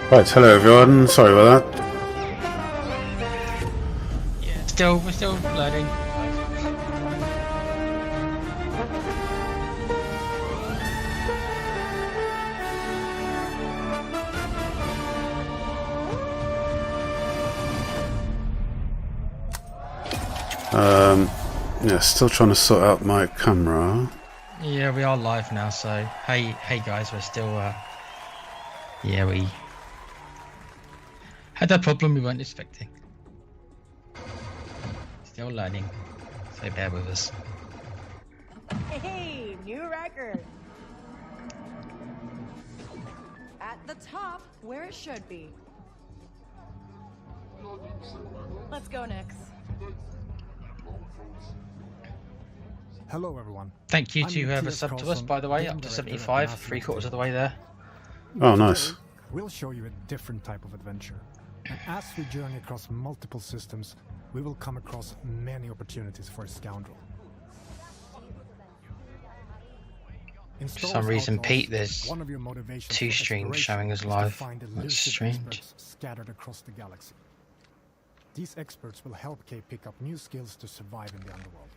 Right, hello everyone. Sorry about that. Yeah, we're still learning. Yeah, still trying to sort out my camera. Yeah, we are live now. So hey guys, we're still. Yeah, we had that problem we weren't expecting. Still learning, so bear with us. Hey, new record. At the top, where it should be. Let's go, Nix. Hello, everyone. Thank you I'm to whoever Matthias subbed to us, Karlsson, by the way, game up to director at 75, National 3/4 of the way there. Oh, nice. Today, we'll show you a different type of adventure. And as we journey across multiple systems, we will come across many opportunities for a scoundrel. In For Star some Wars reason, Outlaws, Pete, there's one of your motivations 2 for streams exploration showing us is to live. find That's elusive strange. experts scattered across the galaxy. These experts will help Kay pick up new skills to survive in the underworld.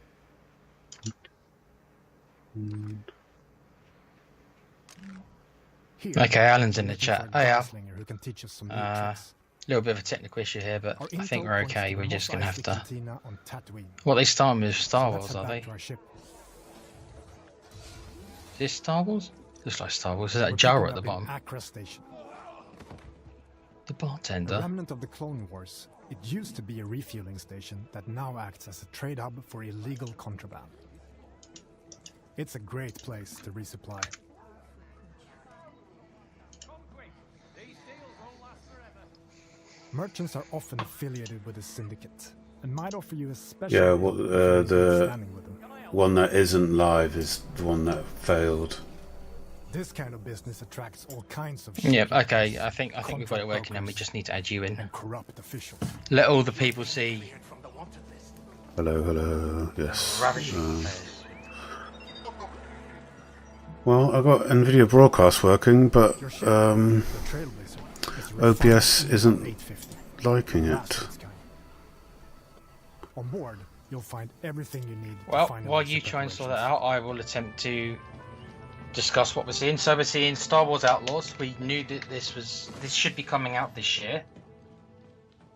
Here, Okay, Alan's in we're the looking chat. for a Oh yeah. gunslinger who can teach us some new A tricks. little bit of a technical issue here, but Our I think intel we're points to okay. the We're just Mos gonna have Eisley to. Cantina on Tatooine. What they starting with Star So let's Wars, head are back they? to our ship. Is this Star Wars? Looks like Star Wars. Is that We're Jara picking at the up bottom? in Accra Station. The A bartender. remnant of the Clone Wars, it used to be a refueling station that now acts as a trade hub for illegal contraband. It's a great place to resupply. Merchants are often affiliated with a syndicate and might offer you a special Yeah, deal well, if you're the standing with them. one that isn't live is the one that failed. This kind of business attracts all kinds of Yeah. shipkeepers, Okay. I think we've got it working, and we contract just need to add you in. brokers, and corrupt officials. Let all the people see. Hello, hello. Yes. Ravishing. Well, I got NVIDIA Broadcast working, but Your ship, the Trailblazer, is OBS refined isn't 850. liking Last it. of its kind. On board, you'll find everything you need to Well, find while out you ship try and sort that operations. out, I will attempt to discuss what we're seeing. So we're seeing Star Wars Outlaws. We knew that this should be coming out this year.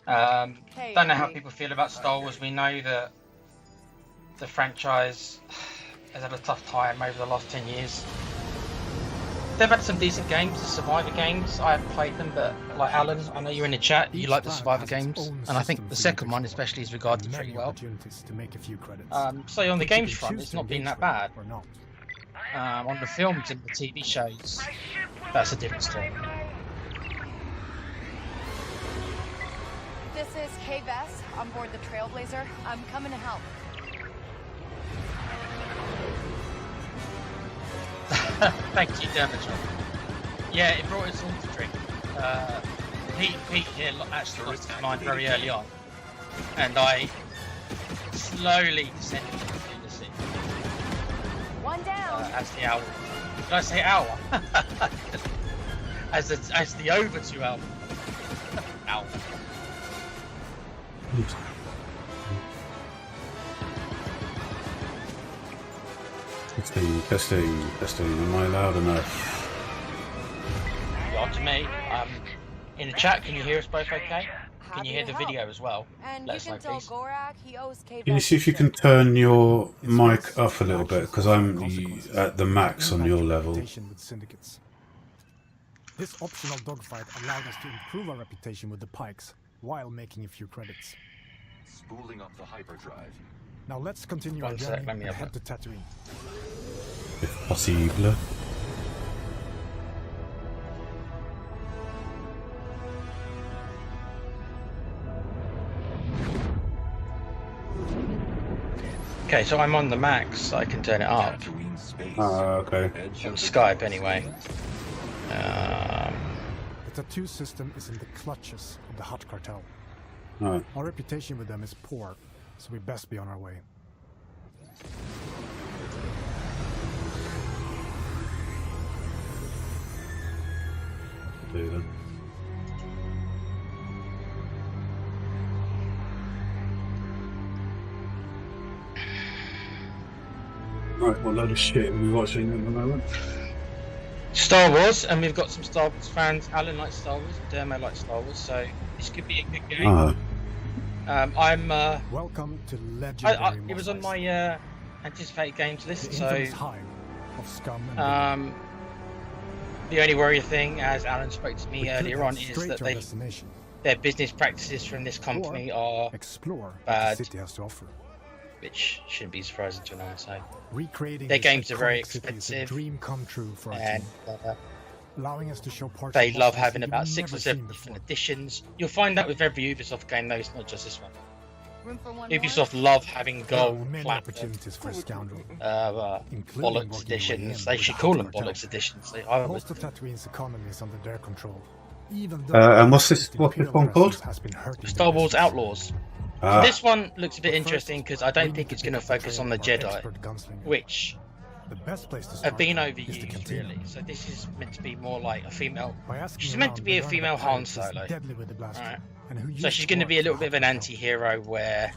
Hey, Don't know how Andy. people feel about Star Wars. We know that the franchise has had a tough time over the last 10 years. They've had some decent games, the Survivor games. I haven't played them, but like Alan, I know you're in the chat. You Each like the planet Survivor has its games, own and I think system the for you second to one, explore, especially, is regarded and pretty many well. opportunities to make a few credits. So on the You games can front, choose it's to not been engage that bad. or not. On the films and the TV shows, that's a different story. This is Kay Vess on board the Trailblazer. I'm coming to help. Thank you, Dermotron. Yeah, it brought us all to drink. Pete here actually lost his mind very early on, and I slowly descended into the sea One down. as the hour. Did I say hour? as the over 2 hour. Hour. Testing. Am I loud enough? You are to me. In the chat, can you hear us both okay? Can Happy you hear to the help. video as well? And Let you us know, can tell please. Gorak he owes Kay Can you Vess see if you a can shit. turn your It's mic risks, up a little bit? Because I'm consequences. at the max on Impact your your level. reputation with syndicates. This optional dogfight allowed us to improve our reputation with the Pikes while making a few credits. Spooling up the hyperdrive. Now let's continue One our sec, journey let me and have head it. to Tatooine. If possible. Okay, so I'm on the max, so I can turn it up. Tatooine space. Okay. Edge On of the Skype galaxy. anyway. The tattoo system is in the clutches of the Hutt cartel. Right. Our reputation with them is poor, so we best be on our way. Do then. Right, what load of shit are we watching at the moment? Star Wars, and we've got some Star Wars fans. Alan likes Star Wars, and Dermo likes Star Wars, so this could be a good game. Ah, I'm. Welcome to legendary. It was on my anticipated games list, the so. infamous hive of scum and villainy. The only worry thing, as Alan spoke to me We could earlier head on, is straight that to our destination, their business practices from this company are explore what bad. the city has to offer. which shouldn't be surprising to anyone. So Recreating their this games are very iconic city is a expensive, dream come true for our and team, allowing us to show parts they of love Boston having that about you've 6 or never 7 seen different before. editions. You'll find that with every Ubisoft game, though. It's not just this one. Room for one Ubisoft more? love having There are gold, many platinum, opportunities for a scoundrel, bollocks including working your way editions. in They with should a call hot them cartel. bollocks editions. I would. Most of Tatooine's economy is under their control. Even though and what's this the one Imperial called? presence has been hurting Star their Wars business. Outlaws. Ah, This one looks a bit But first, interesting because I we don't need think to it's take going to a focus portrayal on the of our Jedi, expert gunslinger. which The best place to have start been is the overused, cantina. really. So this is meant to be more like a female. By asking She's meant around, to be we a learn female that Han Pirate is Solo. deadly with the blaster, Alright. and who So used she's to going to work be a for little bit of an Hotel. anti-hero where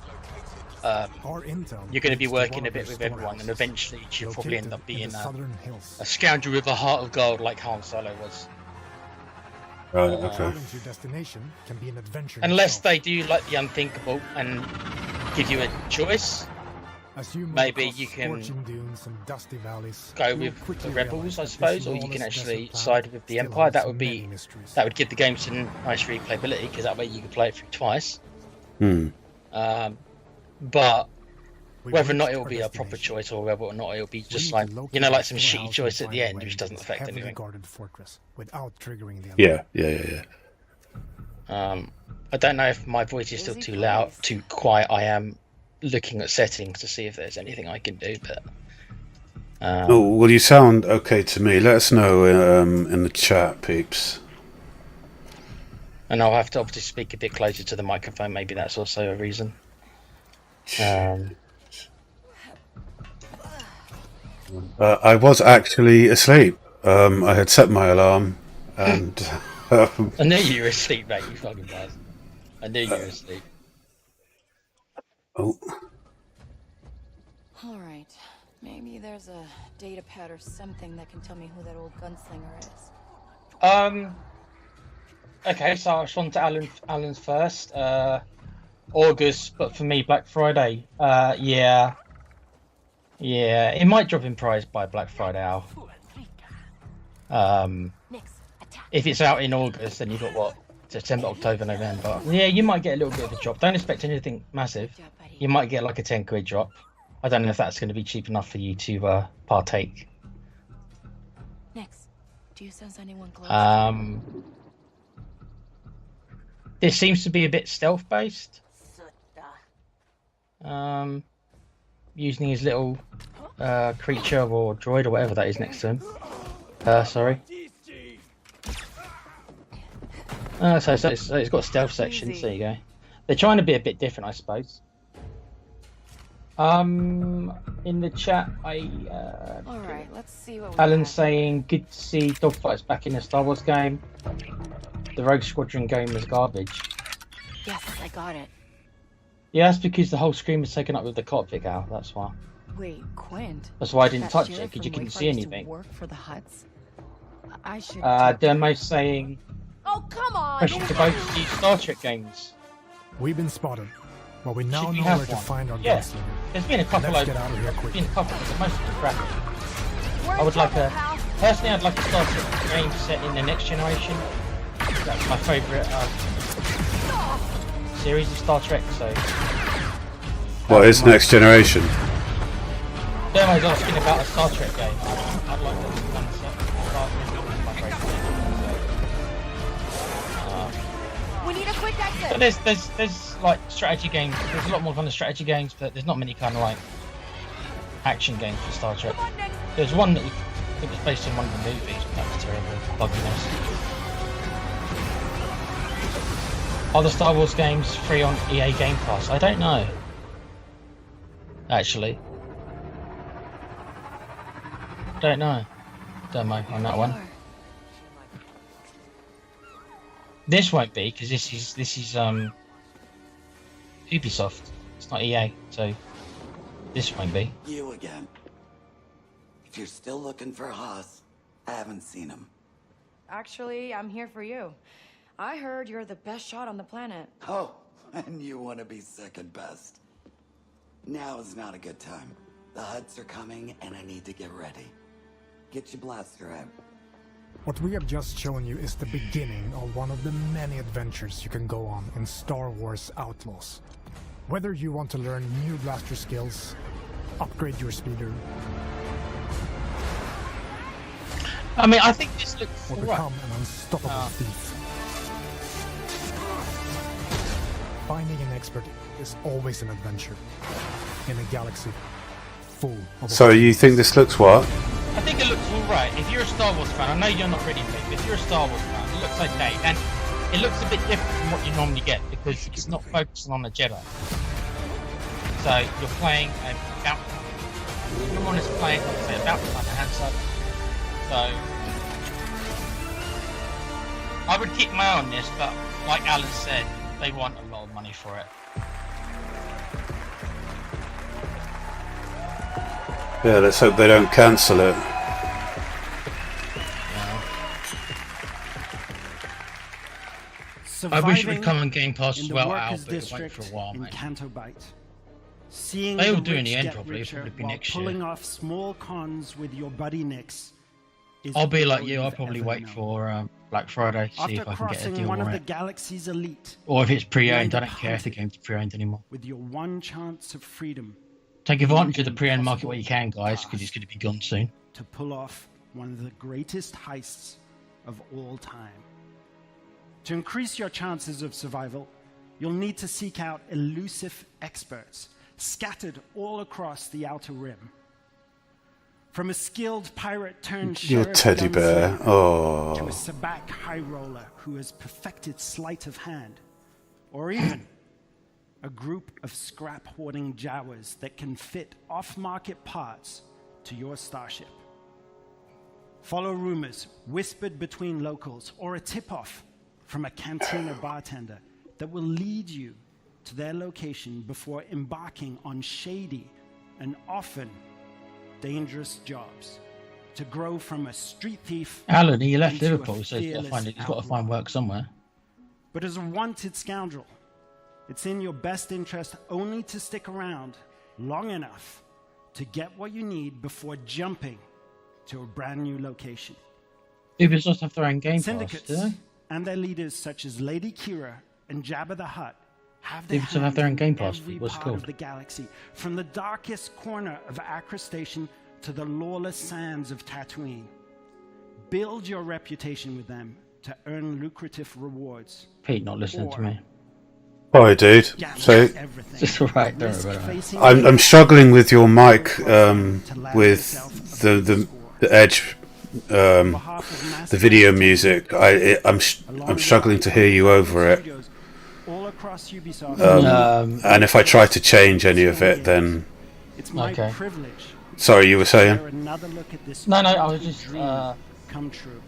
Our intel you're going to be leads working one a of bit their with everyone, and storehouses, eventually she'll probably end located up in being the southern hills. a scoundrel with a heart of gold like Han Solo was. right, okay. Traveling to your destination can be an adventure. in Unless itself. they do like the unthinkable and give you a choice. As you move maybe across you can scorching dunes and dusty valleys, Go you'll with quickly the rebels, realize I that suppose, this or you can lawless actually desert planet side with the still Empire. holds That would many be mysteries. that would give the game some nice replayability because that way you could play it through twice. Hmm. But We've whether or not reached it will our be a proper destination. choice or whether or not it will be We just need like to locate you know, our like some shitty storehouse choice and at the find a end, way which doesn't into this affect heavily anything. guarded fortress without triggering the Yeah, yeah. I don't know if my voice is still Busy too loud, place. too quiet. I am looking at settings to see if there's anything I can do, but Oh, well, you sound okay to me. Let us know in the chat, peeps. and I'll have to obviously speak a bit closer to the microphone. Maybe that's also a reason. I was actually asleep. I had set my alarm, and I knew you were asleep, mate. You fucking bastard. I knew you were asleep. oh, All right. Maybe there's a data pad or something that can tell me who that old gunslinger is. Okay, so I'll respond to Alan's first. August, but for me, Black Friday. Yeah, it might drop in price by Black Friday. If it's out in August, then you've got what, September, October, November. Yeah, you might get a little bit of a drop. Don't expect anything massive. Good job, buddy. You might get like a 10 quid drop. I don't know if that's going to be cheap enough for you to partake. Next, do you sense anyone close? This seems to be a bit stealth based. Using his little creature or droid or whatever that is next to him. Sorry. So it's got stealth sections. There you go. They're trying to be a bit different, I suppose. In the chat, All right, let's see what we Alan's have. saying good to see dogfights back in a Star Wars game. The Rogue Squadron game was garbage. Yes, I got it. Yeah, that's because the whole screen was taken up with the cockpit, Al. That's why. Wait, Quint. That's why I didn't That touch sheriff it, because you from couldn't Wayfire see used to anything. Work for the Huts. I should. Demo's saying Oh, come on! question to both of you Star Trek games. We've been spotted, but we now Should we know have where to one? find our Yeah. gunslinger. There's been a couple Let's of. get out of here There's quick. been a couple, but most of the crap. We're I in would like trouble, a. pal. Personally, I'd like a Star Trek game set in the Next Generation. That's my favourite series of Star Trek. So. what is Next Generation? Demo's asking about a Star Trek game. I'd like to one set. Star Trek is my favourite. We need a quick But exit. there's like strategy games. There's a lot more kind of strategy games, but there's not many kind of like action games for Star Trek. Come on, next. There's one that was based on one of the movies, but that was terrible. Bugginess. Are the Star Wars games free on EA Game Pass? I don't know. Actually. Don't know. Don't know on that one. This won't be because this is Ubisoft. It's not EA, so this won't be. You again. If you're still looking for Haas, I haven't seen him. Actually, I'm here for you. I heard you're the best shot on the planet. Oh, and you want to be second best. Now is not a good time. The Huts are coming, and I need to get ready. Get your blaster out. What we have just shown you is the beginning of one of the many adventures you can go on in Star Wars Outlaws. Whether you want to learn new blaster skills, upgrade your speeder, I mean, I think this looks or alright. become an unstoppable thief. Finding an expert is always an adventure in a galaxy full of... So you think this looks what? I think it looks alright. If you're a Star Wars fan, I know you're not ready, but if you're a Star Wars fan, it looks okay. And it looks a bit different from what you normally get because it's not focusing on the Jedi. So you're playing a bounty. Everyone is playing, like I say, a bounty hunter Han Solo. So I would keep my eye on this, but like Alan said, they want a lot of money for it. Yeah, let's hope they don't cancel it. I wish it would come on Game Pass as in the well, workers' but it won't district for a while, in mate. Canto Bight. Seeing They'll the do in the rich end, get probably. It'll richer probably be while next year. pulling off small cons with your buddy Nix is I'll be like all you. I'll you've probably ever wait known. for Black Friday, see After if I can get a crossing deal one of on the it. galaxy's elite, Or if it's pre-owned, you I end don't up care if the hunting game's pre-owned anymore. with your one chance of freedom Take advantage of the an pre-owned market impossible while you can, guys, because it's task. going to be gone soon. to pull off one of the greatest heists of all time. To increase your chances of survival, you'll need to seek out elusive experts scattered all across the Outer Rim. From a skilled pirate turned Your sheriff teddy bear. gunslinger to Oh. a sabacc high roller who has perfected sleight of hand, or even a group of scrap hoarding Jawas that can fit off-market parts to your starship. Follow rumors whispered between locals or a tip-off from a cantina bartender that will lead you to their location before embarking on shady and often dangerous jobs to grow from a street thief Alan, he left into a Liverpool, so he's got to fearless he's got to outlaw. find work somewhere. But as a wanted scoundrel, it's in your best interest only to stick around long enough to get what you need before jumping to a brand new location. Ubisoft have their own Game Pass, Syndicates do they? and their leaders such as Lady Kira and Jabba the Hutt have their, Ubisoft have their own hand in Game Pass. every What's it part of called? the galaxy, from the darkest corner of Acre Station to the lawless sands of Tatooine. Build your reputation with them to earn lucrative rewards. Pete not listening to me. Sorry, dude. Gather So everything. It's alright, don't Risk worry about it. facing I'm struggling with your mic with the edge, the video music. I'm struggling to hear you over it. all across Ubisoft. And if I try to change any of it, then It's my Okay. privilege sorry, you were to share saying. another look at this No, I was childhood just, dream come true.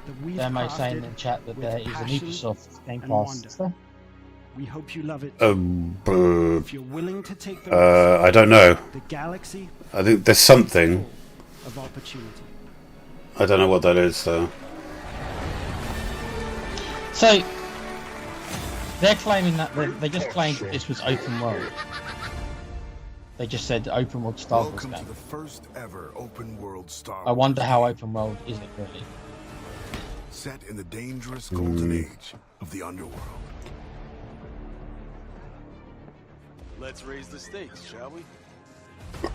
That we've They're saying in crafted the chat that with there is an passion Ubisoft Game and Pass. wonder. Is there? We hope you love it. If If you're willing to take the risk, I don't know. the galaxy I think there's something. full of opportunity. I don't know what that is though. So they're claiming that they just claimed that this was open world. They just said open world Star Wars Welcome to game. the first ever open world Star I Wars wonder how open world is it really? set in the dangerous golden age of the underworld. Let's raise the stakes, shall we?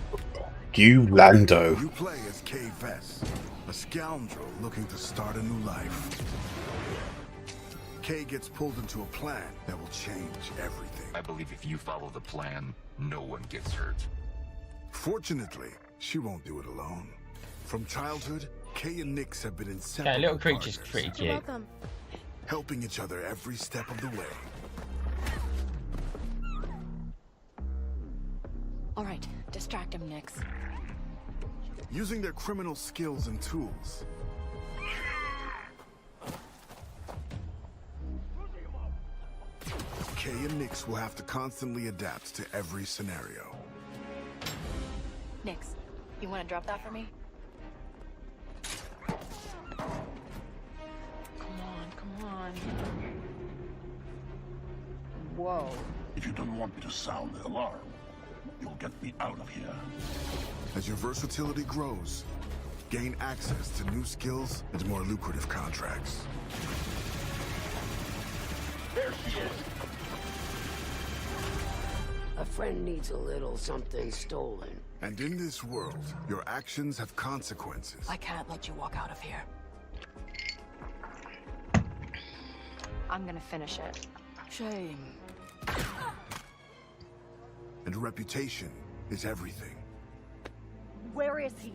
You Lando. You play as Kay Vess, a scoundrel looking to start a new life. Kay gets pulled into a plan that will change everything. I believe if you follow the plan, no one gets hurt. Fortunately, she won't do it alone. From childhood, Kay and Nix have been inseparable Okay, little creature's partners, pretty cute. helping each other every step of the way. All right, distract him, Nix. Using their criminal skills and tools, Kay and Nix will have to constantly adapt to every scenario. Nix, You want to drop that for me? Come on. Whoa. If you don't want me to sound the alarm, you'll get me out of here. As your versatility grows, gain access to new skills and more lucrative contracts. There she is. A friend needs a little something stolen. And in this world, your actions have consequences. I can't let you walk out of here. I'm gonna finish it. Shame. And reputation is everything. Where is he?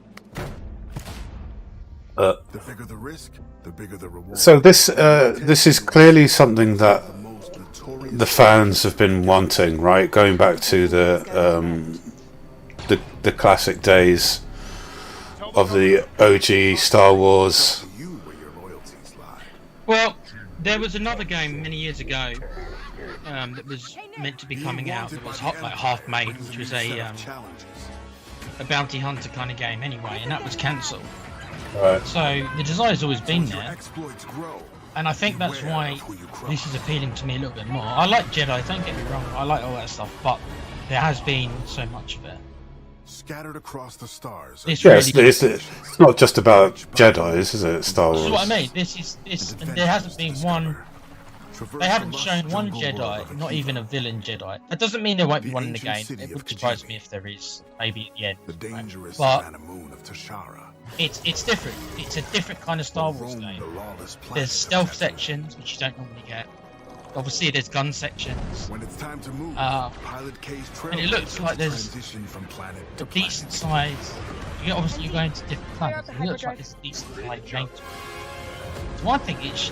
The bigger the risk, the bigger the reward. So this is clearly something that the fans have been wanting, right? Going back to the classic days of the OG Star Wars. Well, there was another game many years ago that was meant to be coming out. That was like half made, which was a bounty hunter kind of game anyway, and that was cancelled. Right. So the desire's always been there, and I think that's why this is appealing to me a little bit more. I like Jedi, don't get me wrong, I like all that stuff, but there has been so much of it. Scattered across the stars. It's not just about Jedi, is it? Star Wars. That's what I mean. There hasn't been one. They haven't shown one Jedi, not even a villain Jedi. That doesn't mean there won't be one in the game. It would surprise me if there is. Maybe at the end. The dangerous But moon of Tashara. it's different. It's a different kind of Star Wars game. There's stealth sections which you don't normally get. Obviously, there's gun sections. When it's time to move, Pilot K's and it looks like there's a decent size. Obviously, you're going to different planets. It looks like it's a decent size game. So I think it's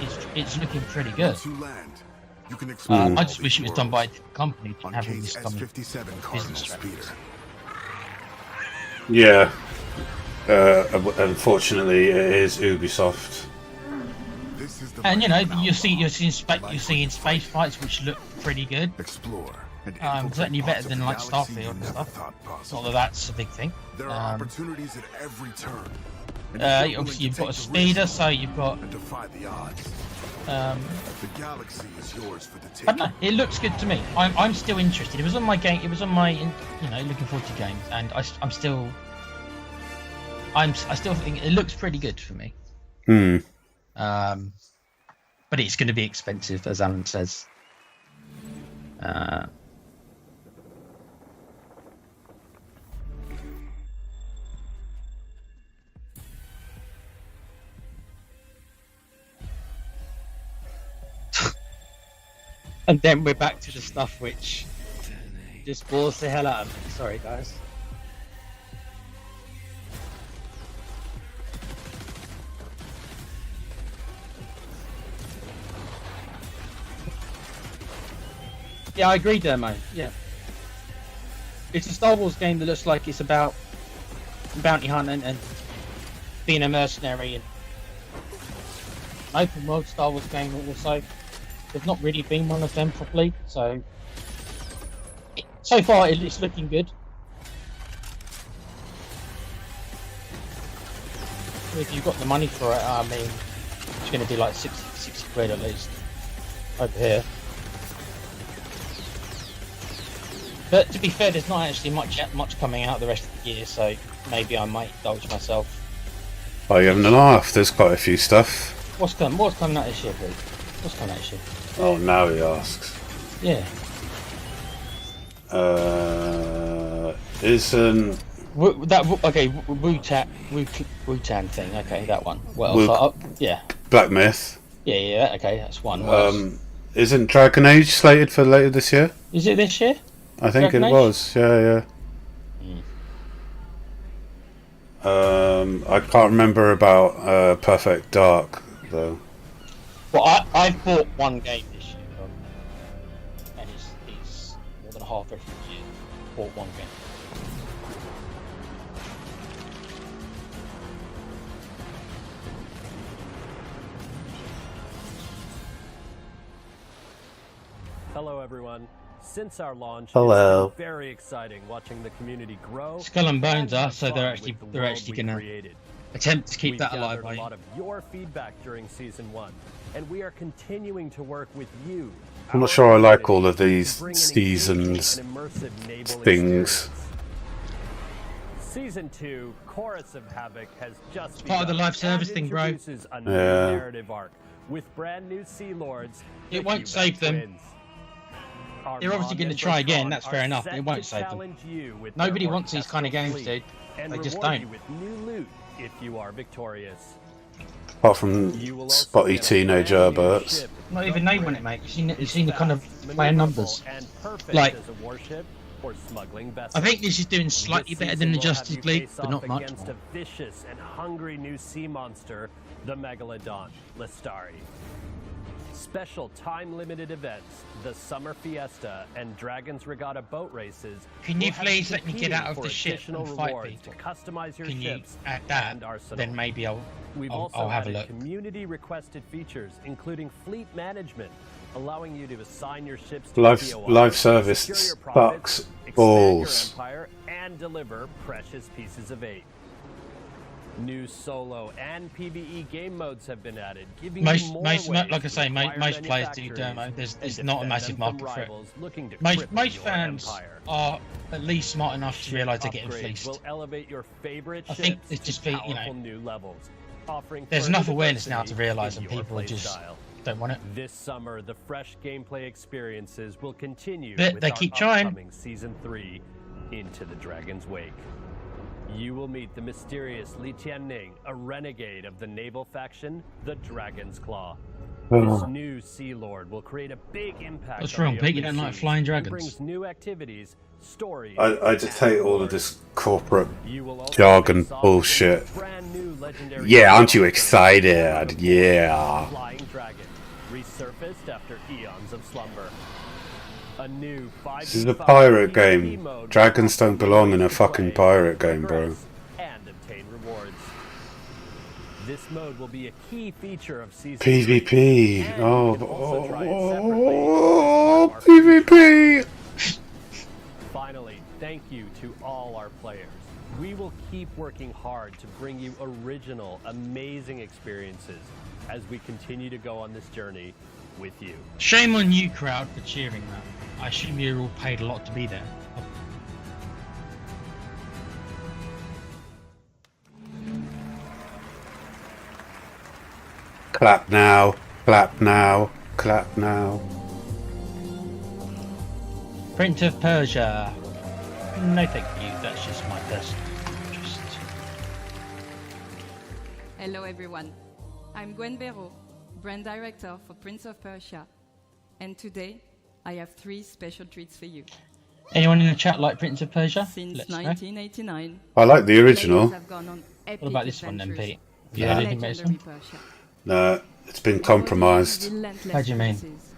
looking pretty good. I just wish it was done by a different company to have all this business strategies. Yeah. Unfortunately, it is Ubisoft. And you're seeing space fights which look pretty good. Certainly better than like Starfield and stuff. Not that that's a big thing. There are opportunities at every turn. Obviously you've got a speeder, so you've got. Defy the odds. The galaxy is yours for the taking. I don't know. It looks good to me. I'm still interested. It was on my game. It was on my looking forward to games, and I still think it looks pretty good for me. But it's going to be expensive, as Alan says. And then we're back to the stuff which just bores the hell out of me. Sorry, guys. Yeah, I agree there, mate. Yeah. It's a Star Wars game that looks like it's about bounty hunting and being a mercenary, and an open world Star Wars game also. There's not really been one of them properly, so far it's looking good. If you've got the money for it, I mean, it's going to be like 60 quid at least over here. But to be fair, there's not actually much coming out the rest of the year, so maybe I might indulge myself. Oh, you haven't enough. There's quite a few stuff. What's coming out this year, please? What's coming out this year? Oh, now he asks. Yeah. Isn't Wu-Tang thing? Okay, that one. Well, yeah. Black Myth? Yeah. Okay, that's one. Isn't Dragon Age slated for later this year? Is it this year? I think Dragon it Age? was. Yeah. I can't remember about Perfect Dark though. Well, I've bought one game this year, and it's more than half every year. Bought one game. Hello everyone. Since our launch, Hello. it's been very exciting watching the community grow. Skull and Bones are, have so fun they're with the they're world actually we gonna created. attempt to keep We've that alive. gathered a lot of your feedback during Season 1, and we are continuing to work with you. I'm not our sure I like community, all of to these bring an seasons engaging and immersive naval things. experience. Season 2, Chorus of Havoc, has just part of the begun live service and thing, bro. introduces a new Yeah. narrative arc with brand new Sea Lords. It the won't Quebec save them. Twins. Our They're obviously Mom going to and try again. Bertrand That's are fair enough. set It won't to save them. challenge you with their Nobody wants these kind of orchestral games, fleet dude. and They just reward don't. you with new loot if you are victorious. Apart from You will also spotty get a teenage brand new Herberts. ship. Not even Don't naming worry. it, mate. You've It's seen the kind of fast, player maneuverable, numbers. and perfect Like, as a warship or smuggling vessel. I think this is doing slightly This better season than the will have Justice you League, face but off not much. against a vicious and hungry new sea monster, the Megalodon, Lestari. Special time-limited events, the Summer Fiesta and Dragon's Regatta boat races. Can you will have please let me get out of competing the for ship additional and fight rewards people? to customize your Can you ships add that? and arsenal. Then maybe We've I'll also have a added look. community-requested features, including fleet management, allowing you to assign your ships to Live POIs, service secure your profits, sucks expand balls. your empire, and deliver precious pieces of aid. New solo and PvE game modes have been added, giving you more ways like I to say, acquire most players do manufacturers demo. There's and not a defend massive them from market for it. rivals looking to Most cripple most your fans empire. are at least smart enough to Ship realise they're getting upgrades fleeced. will elevate your favorite I think ships it's to just be, you know, powerful new levels, offering There's further enough awareness now to diversity realise, in and your people play just style. don't want it. This summer, the fresh gameplay experiences will continue But with they our keep trying. upcoming Season 3, Into the Dragon's Wake. You will meet the mysterious Li Tianning, a renegade of the naval faction, the Dragon's Claw. This new Sea Lord will create a big impact. What's on wrong, the Pete? You open don't like seas flying and dragons? brings new activities, stories. I just hate all of this corporate You will also jargon face off bullshit. against a brand new legendary Yeah, aren't you monster, excited? Yeah. Flying Dragon, resurfaced after eons of slumber. A new 5v5 This is a pirate PvP game. mode Dragons don't belong in a to fucking play, pirate game, bro. progress, and obtain rewards. This mode will be a key feature of season 3, PvP. and you Oh, can also try it separately oh, from our PvP. Finally, thank you to all our players. We will keep working hard to bring you original, amazing experiences as we continue to go on this journey with you. Shame on you, crowd, for cheering that. I assume you're all paid a lot to be there. Clap now. Clap now. Clap now. Prince of Persia. No, thank you. That's just my personal interest. Hello everyone. I'm Gwen Béraud, brand director for Prince of Persia. And today, I have 3 special treats for you. Anyone in the chat like Prince of Persia? Since Let's know. 1989, I like the original. players have gone on epic What about this one then, adventures Pete? Have you in heard anything about this legendary one? Persia. No, it's been compromised. Relentless How do you mean? forces,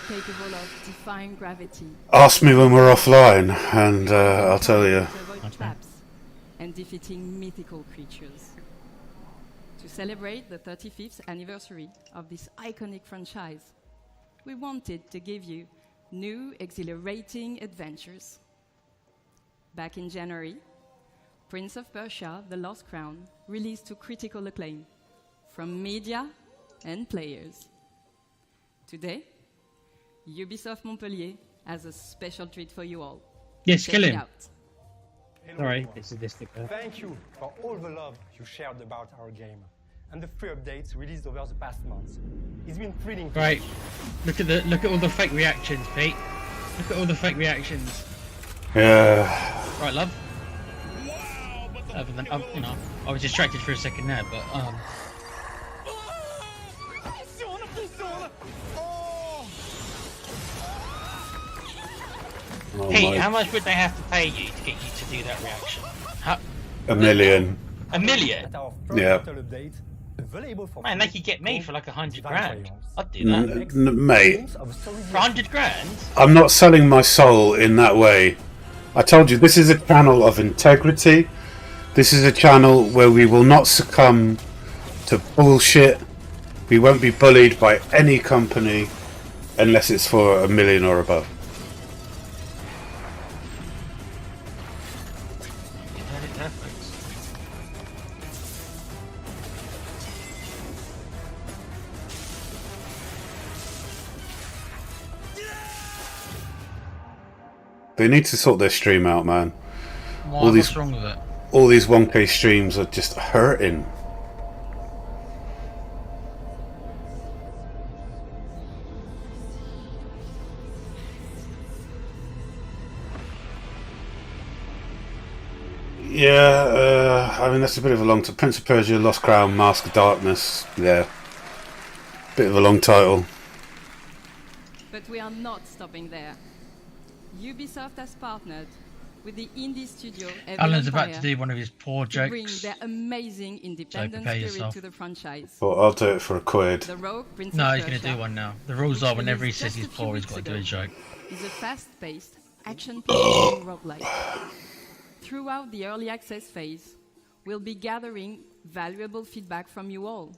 capable of defying gravity, Ask me when we're offline, and I'll tell you. to avoid traps, and defeating mythical creatures. To celebrate the 35th anniversary of this iconic franchise, we wanted to give you new, exhilarating adventures. Back in January, Prince of Persia: The Lost Crown released to critical acclaim from media and players. Today, Ubisoft Montpellier has a special treat for you all. Yes, Check kill it him. out. Sorry, it's sadistic. Thank you for all the love you shared about our game and the free updates released over the past months. It's been thrilling. Right, look at all the fake reactions, Pete. Look at all the fake reactions. Yeah. Right, love. Other than, you know, I was distracted for a second there, but Oh Pete, my- how much would they have to pay you to get you to do that reaction? How, $1 million. $1 million? At our first Yeah. battle update, available for Man, they free, could get me called for like 100 Divine grand. Triumphs. I'd do that. Mate, Of story For 100 grand? I'm not selling my soul in that way. I told you, this is a channel of integrity. This is a channel where we will not succumb to bullshit. We won't be bullied by any company unless it's for $1 million or above. Thanks. They need to sort their stream out, man. Why? What's wrong with it? All these 1K streams are just hurting. Yeah, I mean that's a bit of a long time. Prince of Persia, Lost Crown, Mask of Darkness. Yeah, bit of a long title. But we are not stopping there. Ubisoft has partnered with the indie studio Alan's about to do one of his poor to bring jokes. their amazing independent spirit to the franchise. Well, I'll do it for £1. The Rogue Prince No, of he's going to Persia, do one now. The rules are which whenever he released says just he's a few poor, he's weeks got to do a ago, joke. is a fast-paced action PC roguelike. Throughout the early access phase, we'll be gathering valuable feedback from you all,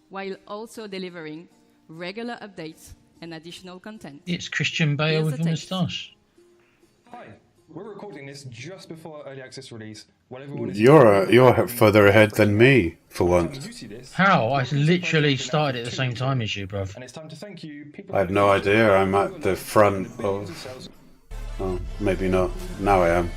while also delivering regular updates and additional content. It's Christian Bale Here's with a a taste. moustache. Hi, we're recording this just before early access release. While everyone is You're further ahead than me for once. you see this, How? I literally started at the same time as you, bruv. and it's time to thank you. People I had no idea. I'm at the front of. Oh, maybe not. Now I am.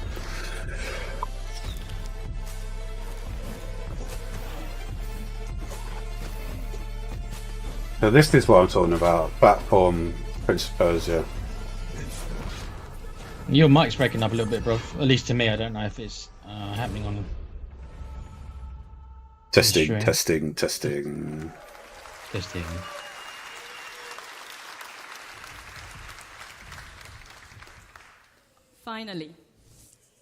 So this is what I'm talking about. Platform Prince of Persia. Your mic's breaking up a little bit, bruv. At least to me, I don't know if it's happening on the Testing, stream. testing, testing. Testing. Finally,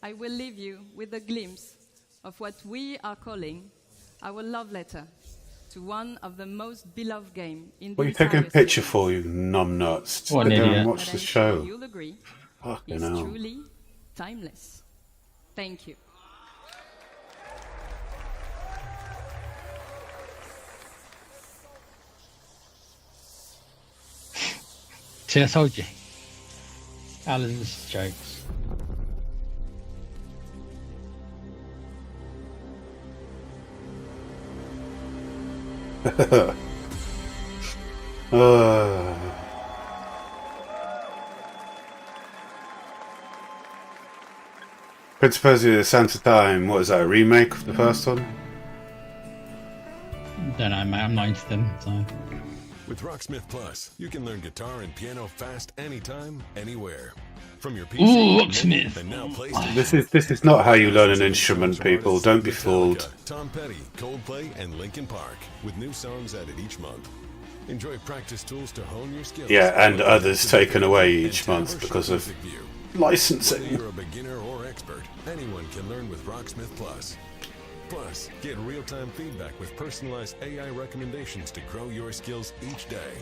I will leave you with a glimpse of what we are calling our love letter to one of the most beloved games in What the are you taking a entire picture series. for, you numbnuts? Just What an sit down idiot. and watch But the I'm sure show. you'll agree, Fucking it's hell. truly timeless. Thank you. See, I told you. Alan's jokes. Prince of Persia: Sands of Time. What is that? A remake of the first one? Don't know, mate. I'm not into them, so. With Rocksmith Plus, you can learn guitar and piano fast anytime, anywhere. From your PC, Ooh, Rocksmith. and now PlayStation. This is not how you learn an instrument, people. Don't be Metallica, fooled. Tom Petty, Coldplay, and Linkin Park, with new songs added each month. Enjoy practice tools to hone your skills. Yeah, and others taken away each month because of Whether licensing. you're a beginner or expert, anyone can learn with Rocksmith Plus. Plus, get real-time feedback with personalized AI recommendations to grow your skills each day.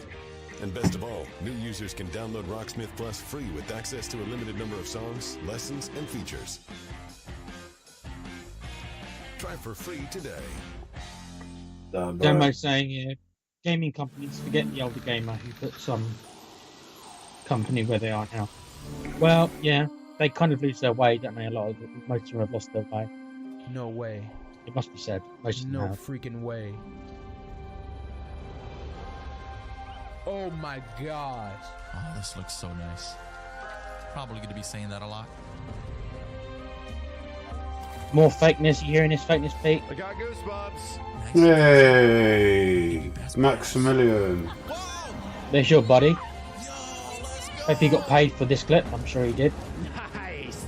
And best of all, new users can download Rocksmith Plus free with access to a limited number of songs, lessons, and features. Try for free today. Demo saying, yeah, gaming companies forget the older gamer who put some company where they are now. Well, yeah, they kind of lose their way, don't they? Most of them have lost their way. No way. It must be said. Most of them No have. freaking way. Oh my gosh. Oh, this looks so nice. Probably going to be saying that a lot. More fakeness. You hearing this fakeness, Pete? I got goosebumps. Yay! Maximilian. There's your buddy. Hope he got paid for this clip. I'm sure he did. Nice.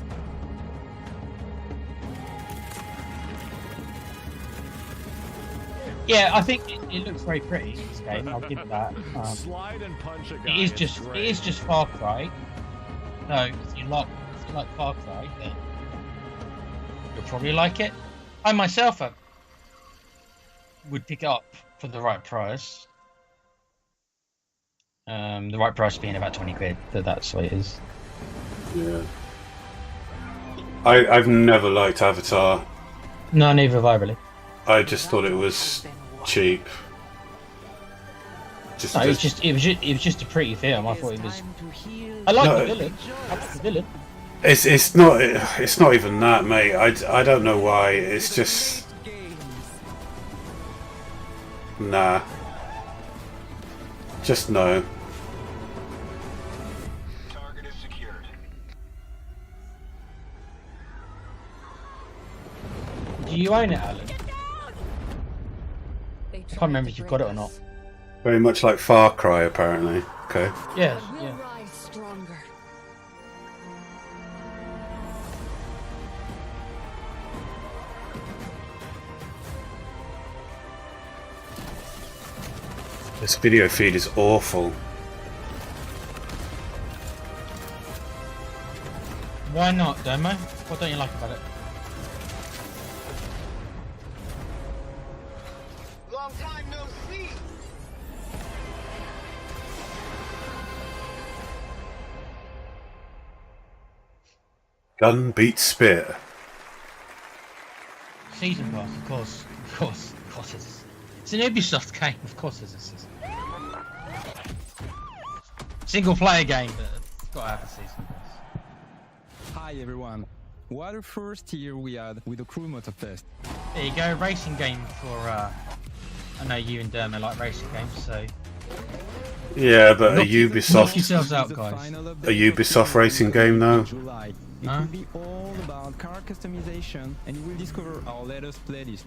Yeah, I think it looks very pretty. This game, I'll give it that. Slide and punch a guy. It is just Far Cry. So if you like Far Cry, then you'll probably like it. I myself would pick it up for the right price. The right price being about 20 quid. That's what it is. Yeah. I've never liked Avatar. No, neither have I really. I just thought it was cheap. No, it was just a pretty film. I thought it was. I like the villain. I like the villain. It's not even that, mate. I don't know why. It's just nah. Just no. Target is secured. Do you own it, Alan? I can't remember if you've got it or not. Very much like Far Cry, apparently. Okay. Yeah, yeah. This video feed is awful. Why not, Demo? What don't you like about it? Long time no see. Gun beats spear. Season pass, of course it is. It's an Ubisoft game, of course it's a season. Single player game, but it's got to have a season pass. Hi everyone. What a first year we had with the Crew Motorfest. There you go, racing game for, I know you and Derma like racing games, so... Yeah, but knock a Ubisoft, yourselves out, guys. a Ubisoft racing game, though. It will be all about car customization, and you will discover our latest playlist,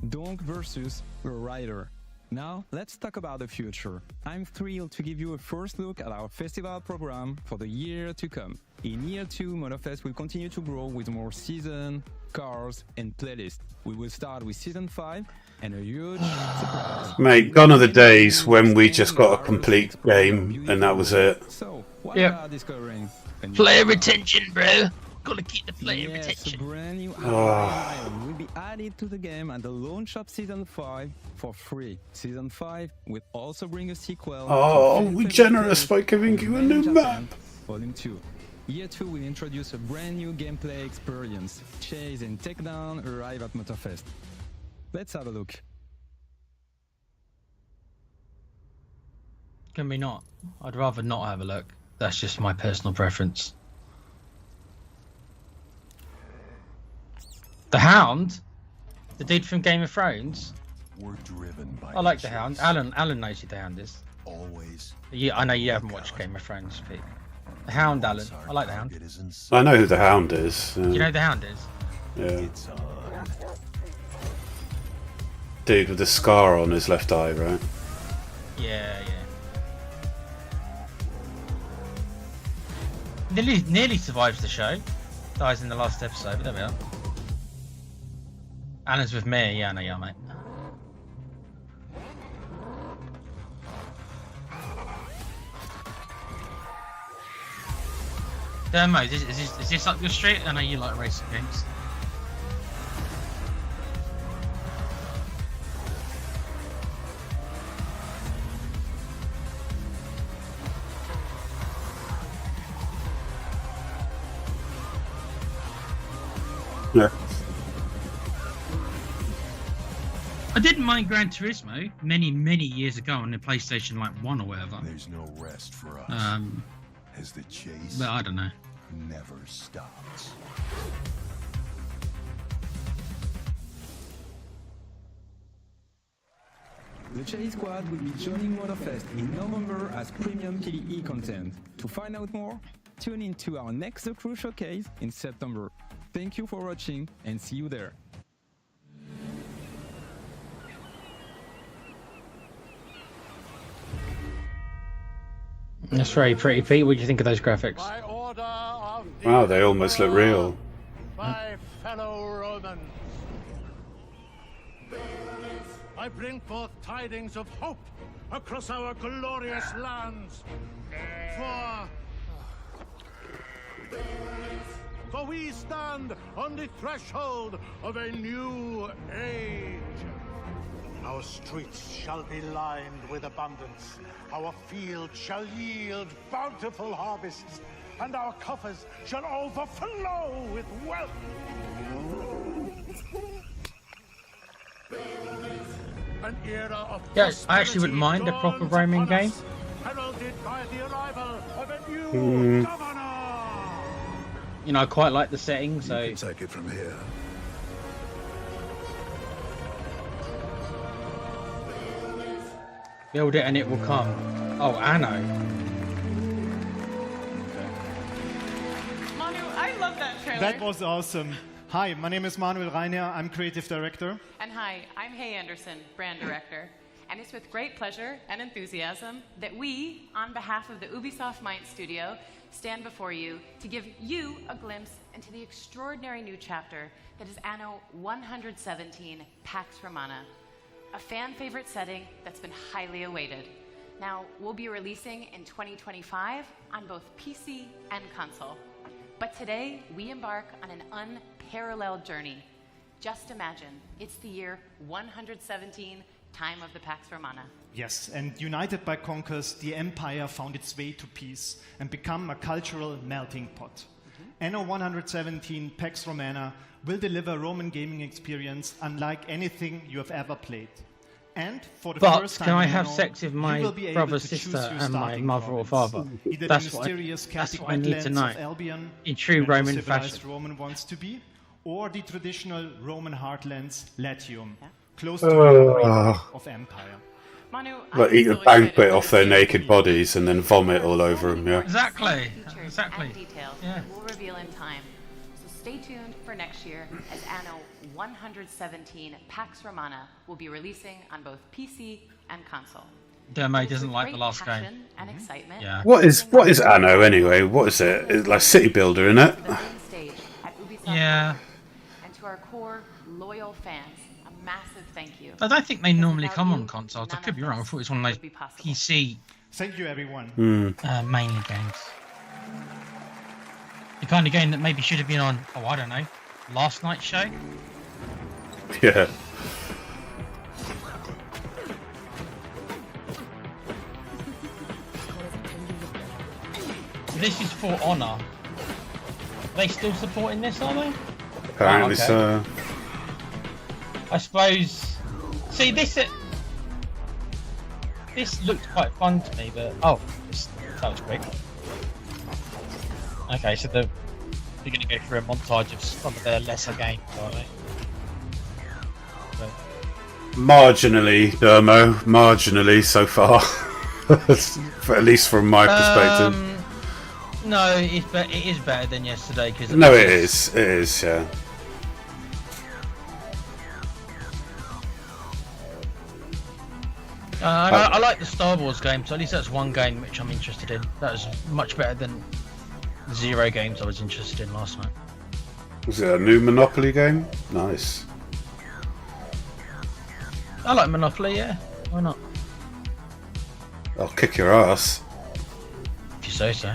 Donk versus a Rider. Now, let's talk about the future. I'm thrilled to give you a first look at our festival program for the year to come. In year 2, Motorfest will continue to grow with more season, cars, and playlists. We will start with season 5 and a huge surprise. Mate, gone are the days when we just got a complete game and that was it. So, what about discovering? Player retention, bro. Gotta keep the player retention. A brand new will be added to the game at the launch of Season 5 for free. Season 5 will also bring a sequel. Oh, we're generous by giving you a new map. Volume 2. Year 2 will introduce a brand new gameplay experience. Chase and Takedown arrive at Motorfest. Let's have a look. Can we not? I'd rather not have a look. That's just my personal preference. The Hound? The dude from Game of Thrones? We're driven by I like the Hound. Alan knows who the Hound is. always. Yeah, I know you haven't watched Game of Thrones, Pete. The Hound, Alan. I like the Hound. I know who the Hound is. Do you know who the Hound is? Yeah. Dude with the scar on his left eye, right? Yeah. Nearly survives the show. Dies in the last episode, but there we are. Alan's with me. Yeah, I know you are, mate. Demo, is this up your street? I know you like racing games. Yeah. I didn't mind Gran Turismo many years ago on the PlayStation 1 or whatever. There's no rest for us. As the chase but I don't know. never stops. The Chase Squad will be joining Motorfest in November as premium PvE content. To find out more, tune in to our next The Crew Showcase in September. Thank you for watching and see you there. That's very pretty, Pete. What do you think of those graphics? Wow, they almost look real. My fellow Romans, I bring forth tidings of hope across our glorious lands. For we stand on the threshold of a new age. Our streets shall be lined with abundance. Our fields shall yield bountiful harvests, and our coffers shall overflow with wealth. An era of Yes, I actually wouldn't mind a proper roaming game. heralded by the arrival of a new governor. You know, I quite like the setting, so You can take it from here. build it and it will come. Oh, Anno. Manu, I love that trailer. That was awesome. Hi, my name is Manuel Reiner. I'm creative director. And hi, I'm Hay Anderson, brand director. And it's with great pleasure and enthusiasm that we, on behalf of the Ubisoft Mind Studio, stand before you to give you a glimpse into the extraordinary new chapter that is Anno 117 Pax Romana, a fan favorite setting that's been highly awaited. Now, we'll be releasing in 2025 on both PC and console. But today, we embark on an unparalleled journey. Just imagine, it's the year 117, time of the Pax Romana. Yes, and united by conquers, the Empire found its way to peace and become a cultural melting pot. Anno 117 Pax Romana will deliver Roman gaming experience unlike anything you have ever played. And for the first time, can I in have Anno, sex with you my will be able brother, to choose sister, your and my starting mother or province. father? Either That's the what I- mysterious that's Celtic what I need to wetlands know. of Albion, In true where no Roman civilized fashion. Roman wants to be, or the traditional Roman heartlands, Latium, close to Uh. the ring of Empire. Manu, Like eat a banquet off their naked bodies and then vomit all over them, yeah. Exactly. Features Exactly. and details Yeah. that we'll reveal in time. So stay tuned for next year as Anno 117 Pax Romana will be releasing on both PC and console. Demo doesn't like the Great last game. passion and excitement. Yeah. What is Anno anyway? What is it? It's like City Builder, isn't it? The main stage at Ubisoft. Yeah. And to our core loyal fans, a massive thank you. I don't think they normally come on consoles. I could be wrong. I thought it was one of those PC Thank you, everyone. mainly games. The kind of game that maybe should have been on, oh, I don't know, last night's show. Yeah. This is For Honor. Are they still supporting this, are they? Apparently Oh, okay. so. I suppose. See, this looked quite fun to me, but that was quick. Okay, so they're going to go through a montage of some of their lesser games, aren't they? But, Marginally, Dermo. Marginally so far. At least from my perspective. no, it is better than yesterday because No, it is. It is, yeah. I like the Star Wars game, so at least that's one game which I'm interested in. That was much better than the 0 games I was interested in last night. Was it a new Monopoly game? Nice. I like Monopoly, yeah. Why not? I'll kick your ass. If you say so.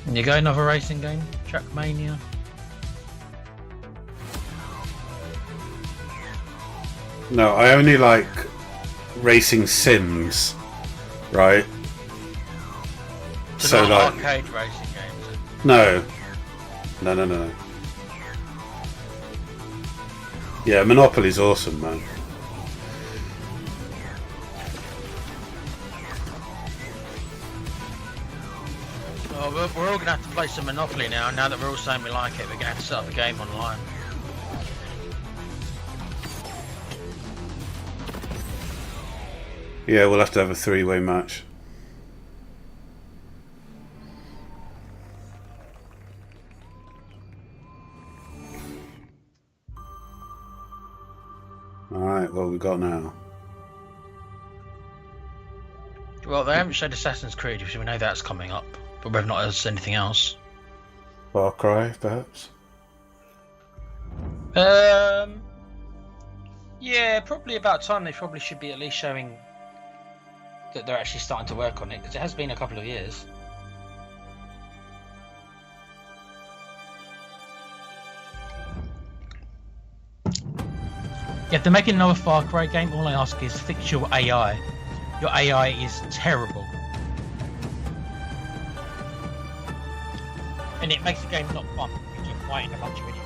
And you go another racing game, Trackmania. No, I only like racing sims, right? So like arcade racing games. no. Yeah, Monopoly's awesome, man. Well, we're all going to have to play some Monopoly now. Now that we're all saying we like it, we're going to have to set up a game online. Yeah, we'll have to have a 3-way match. Alright, what have we got now? Well, they haven't showed Assassin's Creed, so we know that's coming up. But we've not heard anything else. Far Cry, perhaps? Yeah, probably about time. They probably should be at least showing that they're actually starting to work on it, because it has been a couple of years. Yeah, if they're making another Far Cry game, all I ask is fix your AI. Your AI is terrible. And it makes the game not fun because you're fighting a bunch of idiots.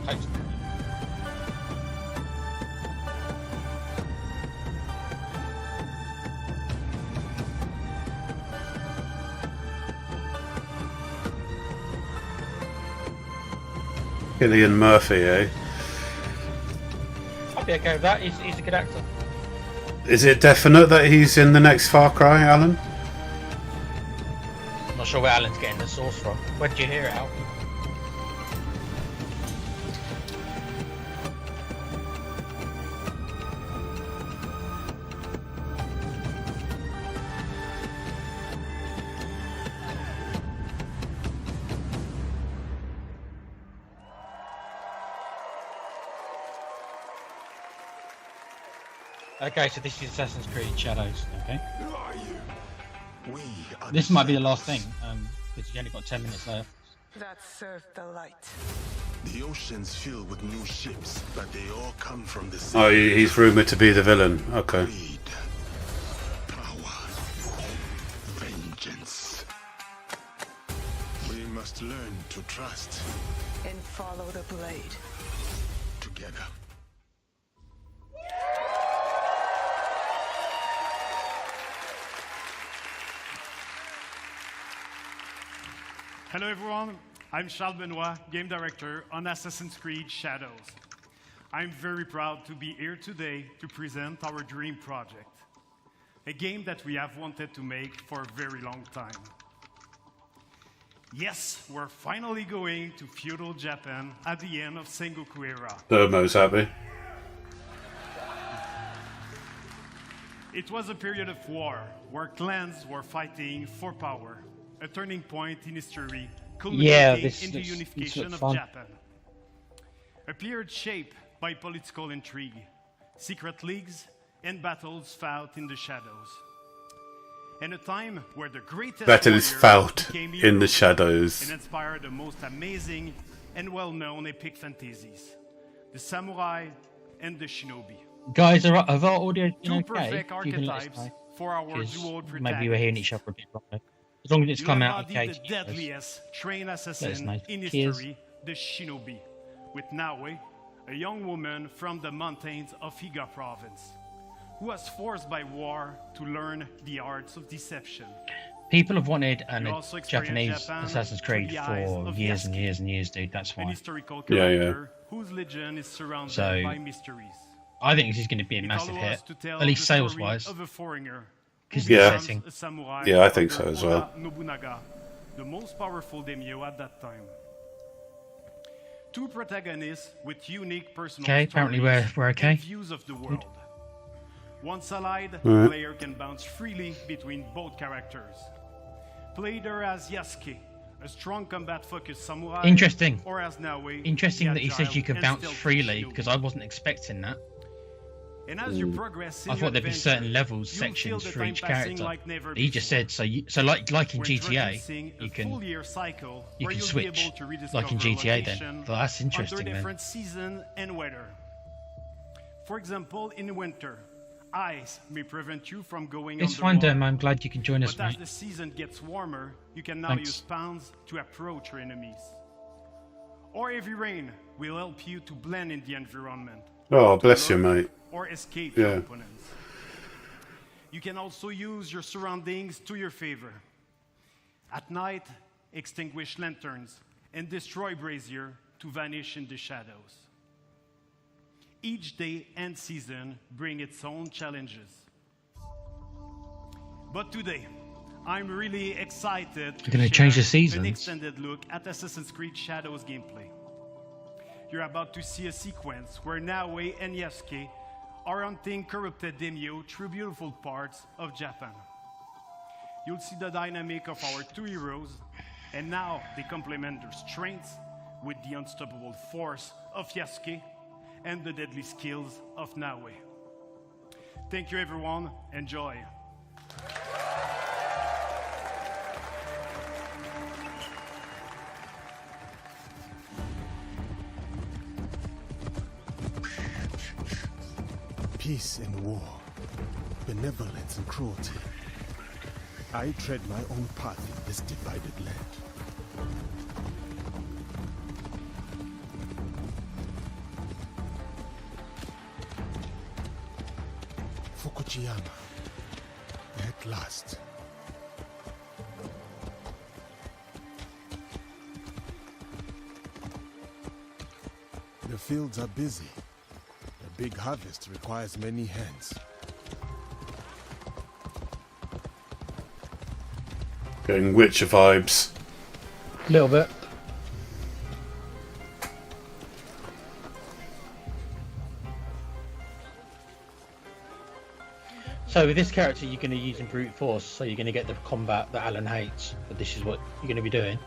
Totally. Cillian Murphy, eh? I'd be okay with that. He's a good actor. Is it definite that he's in the next Far Cry, Alan? I'm not sure where Alan's getting the source from. Where did you hear it, Al? Okay, so this is Assassin's Creed Shadows. Okay. Who are you? We are This might be the last thing, because you only got 10 minutes left. That served the light. The ocean's filled with new ships, but they all come from the sea. Oh, he's rumoured to be the villain. Okay. Greed, power, vengeance. We must learn to trust And follow the blade. together. Hello everyone, I'm Charles Benoit, Game Director on Assassin's Creed Shadows. I'm very proud to be here today to present our dream project, a game that we have wanted to make for a very long time. Yes, we're finally going to feudal Japan at the end of Sengoku era. Dermo's happy. It was a period of war where clans were fighting for power, a turning point in history culminating in the unification of Japan. A period shaped by political intrigue, secret leagues, and battles fought in the shadows. And a time where the greatest Battles warriors fought became in heroes the shadows. and inspired the most amazing and well-known epic fantasies, the samurai and the shinobi. Guys, have our audio been Two okay? perfect You can let us archetypes know. for our Because dual maybe we're hearing protagonists. each other a bit wrong. As long as it's You come out embody okay. the to you guys. deadliest trained know. assassin in Cheers. history, the shinobi, with Nawe, a young woman from the mountains of Iga province, who was forced by war to learn the arts of deception. People have wanted You a also experience Japanese Japan Assassin's through Creed the eyes for of years and Yasuke, years and years, dude. That's an why. historical Yeah, yeah. character whose legend is surrounded So, by mysteries. I think this is going to be a It massive allows hit, us to tell at least the story sales-wise. of a foreigner Because who the Yeah. becomes setting. a samurai Yeah, I think so under as well. Oda Nobunaga, the most powerful daimyo at that time. Two protagonists with unique personal Okay, apparently stories we're okay. and views of the world. Once allied, the Alright. player can bounce freely between both characters. Play either as Yasuke, a strong combat-focused samurai, Interesting. or as Nawe, Interesting the that he says agile you can and bounce stealthy freely, shinobi. because I wasn't expecting that. And as you progress in I your thought there'd be adventure, certain levels, you'll feel sections the for time each passing character. like never He just before. said so. Like in We're GTA, introducing you a can full year cycle you where can you'll switch, be able to rediscover like in GTA. Then, location well, that's interesting, under man. different season and weather. For example, in winter, ice may prevent you from going It's fine, underwater. Derm. I'm glad you can join us, But as mate. the season gets warmer, you can now Thanks. use spawns to approach your enemies. Or heavy rain will help you to blend in the environment. Oh, to bless you, lurk mate. Or escape Yeah. your opponents. You can also use your surroundings to your favor. At night, extinguish lanterns and destroy brazier to vanish in the shadows. Each day and season bring its own challenges. But today, I'm really excited to You're gonna share change the an seasons? extended look at Assassin's Creed Shadows gameplay. You're about to see a sequence where Nawe and Yasuke are hunting corrupted daimyo through beautiful parts of Japan. You'll see the dynamic of our two heroes, and now they complement their strengths with the unstoppable force of Yasuke and the deadly skills of Nawe. Thank you, everyone. Enjoy. Peace and war, benevolence and cruelty. I tread my own path in this divided land. Fukuyama, at last. The fields are busy. A big harvest requires many hands. Getting Witcher vibes. A little bit. So with this character, you're going to use in brute force, so you're going to get the combat that Alan hates, but this is what you're going to be doing.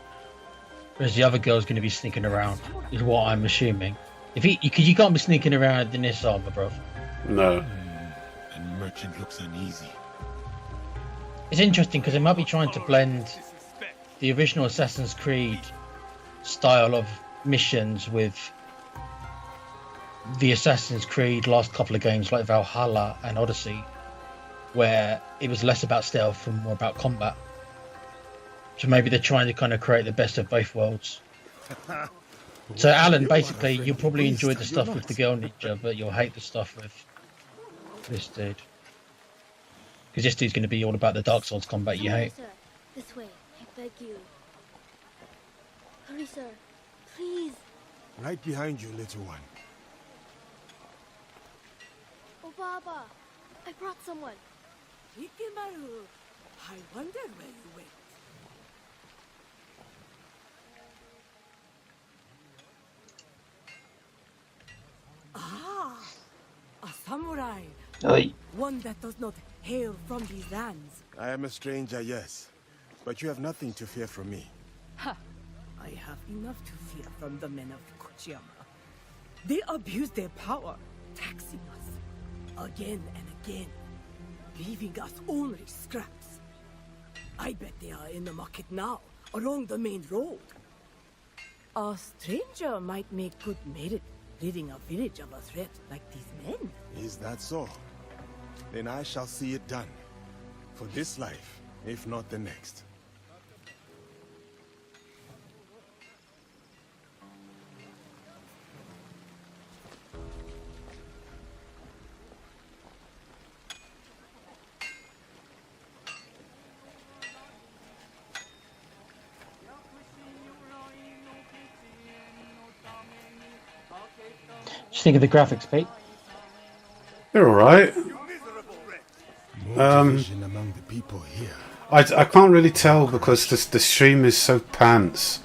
Whereas the other girl's going to be sneaking around, is what I'm assuming. Because you can't be sneaking around in this armor, bro. No. And merchant looks uneasy. It's interesting because they might be trying to blend the original Assassin's Creed style of missions with the Assassin's Creed last couple of games like Valhalla and Odyssey, where it was less about stealth and more about combat. So maybe they're trying to kind of create the best of both worlds. So Alan, basically, you'll probably enjoy the stuff with the girl ninja, but you'll hate the stuff with this dude. Because this dude's going to be all about the Dark Souls combat you hate. Sir, this way, I beg you. Hurry, sir, please. Right behind you, little one. Oh, Baba, I brought someone. Ikimaru, I wonder where you went. Ah, a samurai. Oi. One that does not hail from these lands. I am a stranger, yes. But you have nothing to fear from me. Ha! I have enough to fear from the men of Kochiyama. They abuse their power, taxing us again and again, leaving us only scraps. I bet they are in the market now, along the main road. A stranger might make good merit, leading a village of a threat like these men. Is that so? Then I shall see it done. For this life, if not the next. What do you think of the graphics, Pete? They're alright. Division among the people here. I can't really tell because the stream is so pants.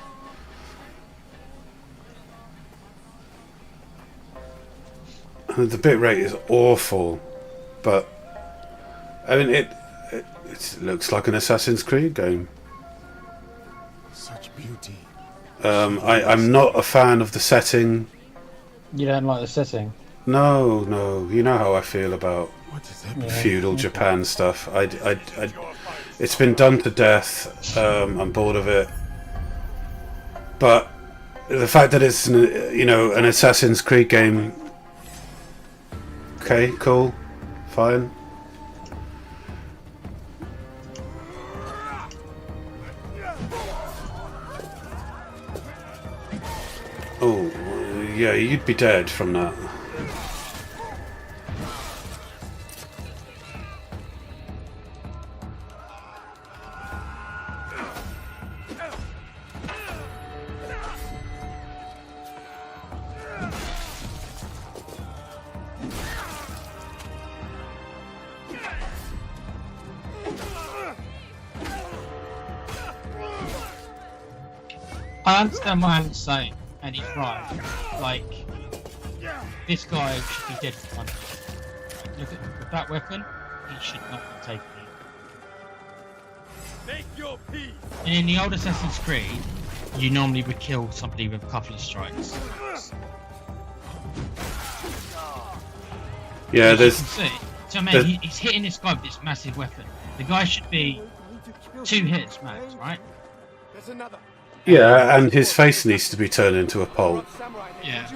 And the bitrate is awful. But I mean it looks like an Assassin's Creed game. Such beauty. I'm not a fan of the setting. You don't like the setting? No, you know how I feel about Yeah. feudal Japan stuff. It's been done to death. I'm bored of it. But the fact that it's an Assassin's Creed game. Okay, cool, fine. Oh, yeah, you'd be dead from that. I understand what Alan's saying, and he's right. Like, this guy should be dead for one. Look at with that weapon, he should not be taking it. Make your peace. And in the old Assassin's Creed, you normally would kill somebody with a couple of strikes. Yeah, As there's. you can see. So man, he's hitting this guy with this massive weapon. The guy should be 2 hits max, right? There's another. Yeah, and his face needs to be turned into a pulp. Yeah.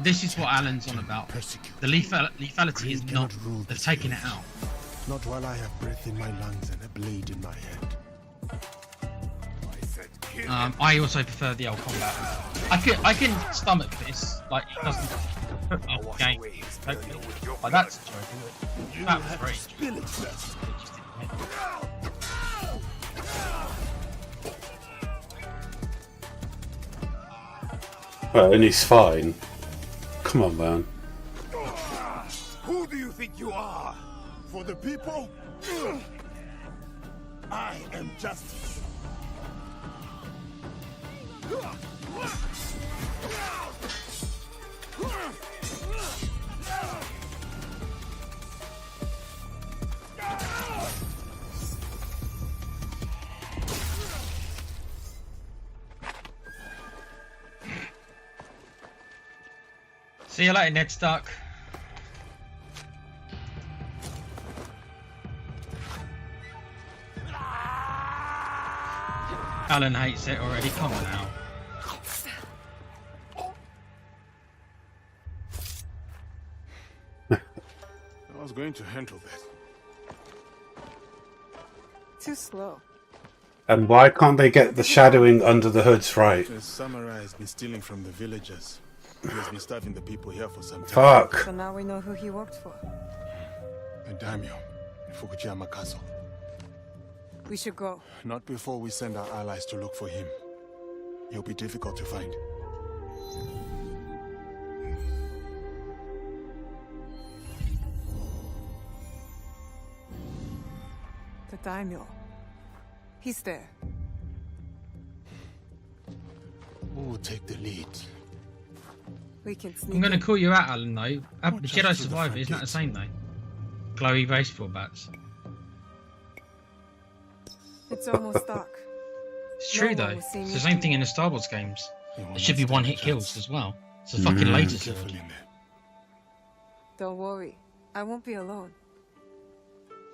This is what Alan's on about. The lethality is not. They've taken it out. Not while I have breath in my lungs and a blade in my hand. I also prefer the old combat. I can stomach this. Like it doesn't. Oh, game. Totally. Like that's enjoyable. That was great. It just didn't hit. Well, and he's fine. Come on, man. Who do you think you are? For the people? I am justice. See you later, Ned Stark. Alan hates it already. Come on now. I was going to handle that. Too slow. And why can't they get the shadowing under the hoods right? The samurai has been stealing from the villagers. He has been starving the people here for some time. Fuck. So now we know who he worked for. The daimyo in Fukuyama Castle. We should go. Not before we send our allies to look for him. He'll be difficult to find. The daimyo. He's there. Who will take the lead? We can sneak I'm going to in. call you out, Alan, though. The just Jedi through the Survivor, front isn't that the gate. same, though? Glowy baseball bats. It's almost dark. It's true, No though. one will see It's me the same too. thing in the Star Wars games. He will There should not be one stand hit a kills chance. as well. It's a fucking laser sword. Careful in there. Don't worry. I won't be alone.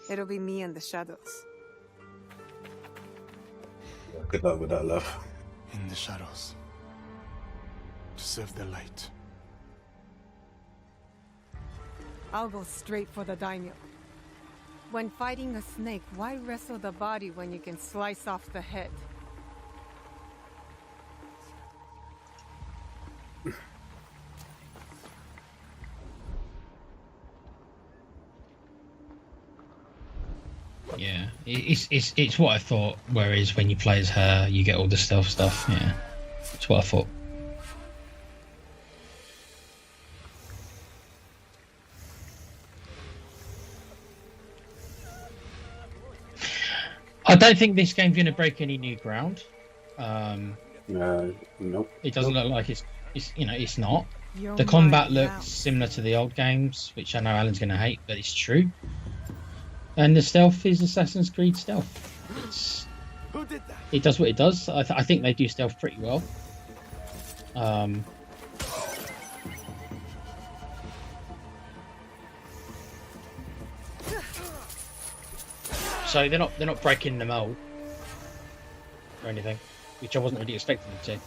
It'll be me and the shadows. Good luck with that, love. In the shadows. To serve the light. I'll go straight for the daimyo. When fighting a snake, why wrestle the body when you can slice off the head? Yeah, it's what I thought. Whereas when you play as her, you get all the stealth stuff. Yeah, it's what I thought. I don't think this game's going to break any new ground. Nope. It doesn't look like it's it's not. You're The combat my looks mouse. similar to the old games, which I know Alan's going to hate, but it's true. And the stealth is Assassin's Creed stealth. Who did that? It does what it does. I think they do stealth pretty well. So they're not breaking the mold or anything, which I wasn't really expecting them to.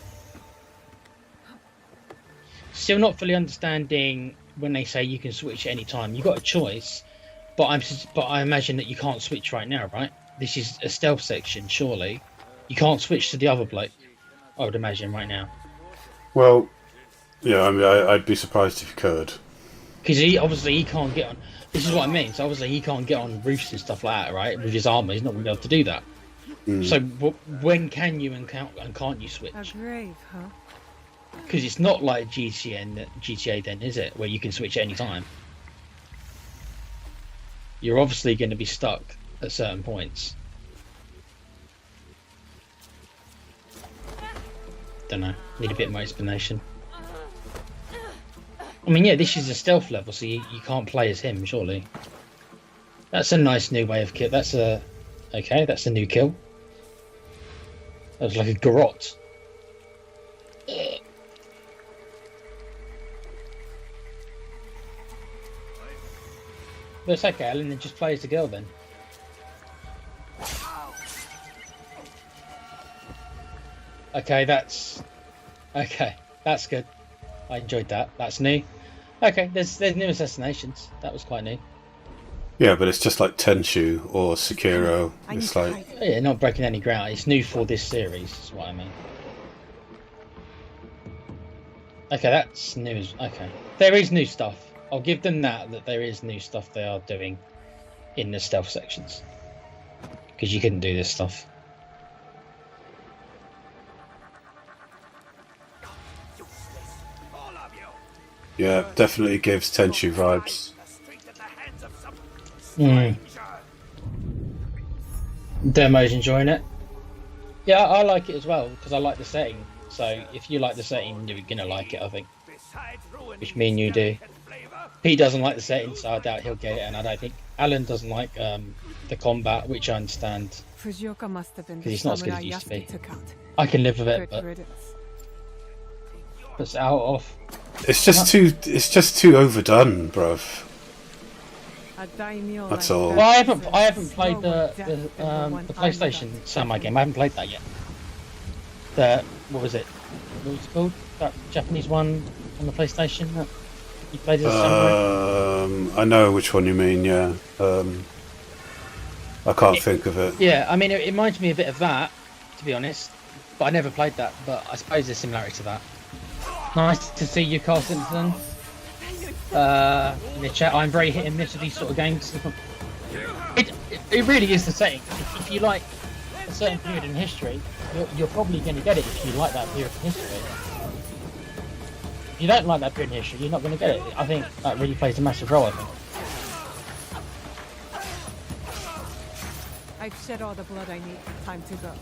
Still not fully understanding when they say you can switch at any time. You've got a choice, but I imagine that you can't switch right now, right? This is a stealth section, surely. You can't switch to the other bloke, I would imagine, right now. Well, yeah, I mean, I'd be surprised if you could. Because he can't get on. This is what I mean. So obviously he can't get on roofs and stuff like that, right? With his armor, he's not going to be able to do that. So when can you and can't you switch? A grave, huh? Because it's not like GTA then, is it? Where you can switch at any time. You're obviously going to be stuck at certain points. Don't know. Need a bit more explanation. I mean, yeah, this is a stealth level, so you can't play as him, surely. That's a nice new way of kill. That's a new kill. That was like a garrote. But it's okay, Alan, then just play as the girl then. Okay, that's good. I enjoyed that. That's new. Okay, there's new assassinations. That was quite new. Yeah, but it's just like Tenshu or Sekiro. It's like Yeah, not breaking any ground. It's new for this series, is what I mean. Okay, that's new. Okay, there is new stuff. I'll give them that there is new stuff they are doing in the stealth sections. Because you couldn't do this stuff. Yeah, definitely gives Tenchu vibes. Demo's enjoying it. Yeah, I like it as well because I like the setting. So if you like the setting, you're gonna like it, I think. Which me and you do. Pete doesn't like the setting, so I doubt he'll get it, and I don't think Alan doesn't like the combat, which I understand Fujioka must have been because the he's not as good as samurai he used to be. Yasuke took out. I can live with it, Good but riddance. it's out of. It's just too. It's just too overdone, bruv. A daimyo That's like all. that Well, I deserves haven't played slower the death than one PlayStation I'm about. samurai game. I haven't played that yet. The what was it? What was it called? That Japanese one on the PlayStation that you played as a samurai. I know which one you mean. Yeah. I can't think of it. Yeah, I mean it reminds me a bit of that, to be honest. But I never played that. But I suppose there's similarity to that. Nice to see you, Carl Simpson. In the chat, I'm very hit and miss with these sort of games. It really is the setting. If you like a certain period in history, you're probably going to get it if you like that period in history. If you don't like that period in history, you're not going to get it. I think that really plays a massive role, I think. I've shed all the blood I need. Time to go.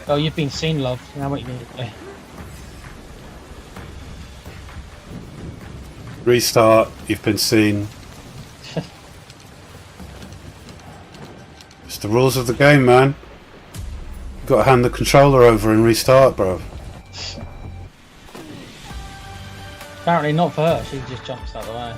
Oh, you've been seen, love. Now what you going to do? Restart. You've been seen. It's the rules of the game, man. You've got to hand the controller over and restart, bro. Apparently not for her. She just jumps out of the way.